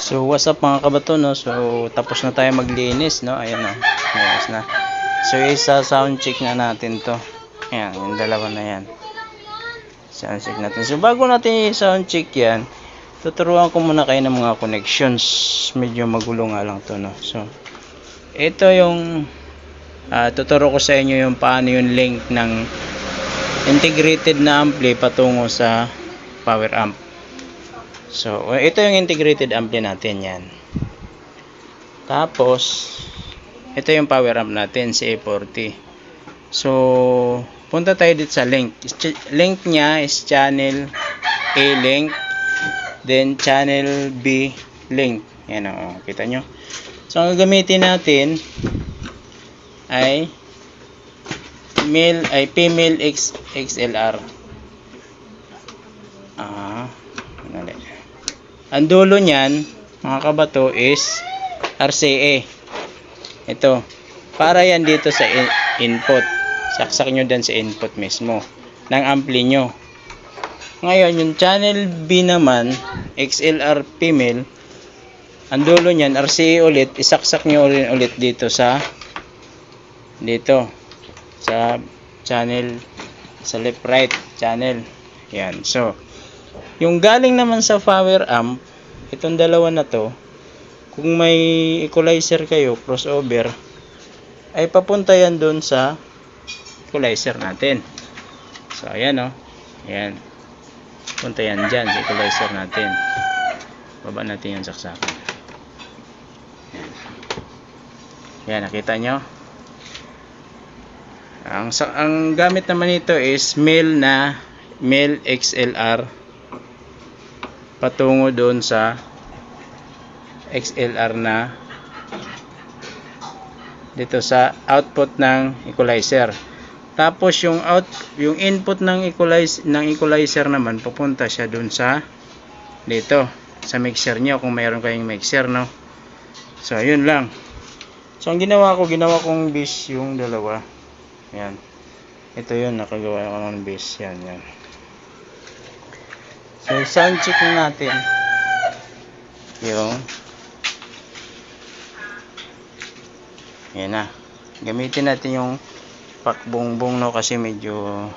So what's up mga kabato, no? So tapos na tayo maglinis, no? Ayan, no? Yes na. So isa sound check na natin to. Ayan, yung dalawa na yan. Sound check natin. So bago natin i-sound check yan, tuturuan ko muna kayo ng mga connections. Medyo magulo nga lang to, no? So ito yung tuturo ko sa inyo yung paano yung link ng integrated na ampli patungo sa power amp. So ito yung integrated ampli natin, yan. Tapos ito yung power amp natin, si A40. So punta tayo dito sa link. Link niya is channel A link, then channel B link. Yan, o, kita nyo. So ang gagamitin natin ay female XLR. Ang dulo niyan mga kabato is RCA. Ito, para yan dito sa input. Saksak nyo din sa input mismo ng ampli nyo. Ngayon yung channel B naman, XLR female, ang dulo niyan RCA ulit, isaksak nyo ulit dito sa channel, sa left right channel. Yan. So yung galing naman sa power amp, itong dalawa na to, kung may equalizer kayo, crossover, ay papunta yan doon sa equalizer natin. So ayan, o, ayan, punta yan dyan sa equalizer natin. Baba natin yung saksakan. Ayan, nakita nyo. Ang gamit naman nito is male XLR patungo doon sa XLR na dito sa output ng equalizer. Tapos yung input ng equalizer naman pupunta siya doon sa dito sa mixer niyo kung mayroon kayong mixer, no. So yun lang. So ang ginawa kong base yung dalawa. Yan. Ito yun, nakagawa ko ng base yan. So sound check na natin yung yan na. Gamitin natin yung pakbongbong, no, kasi medyo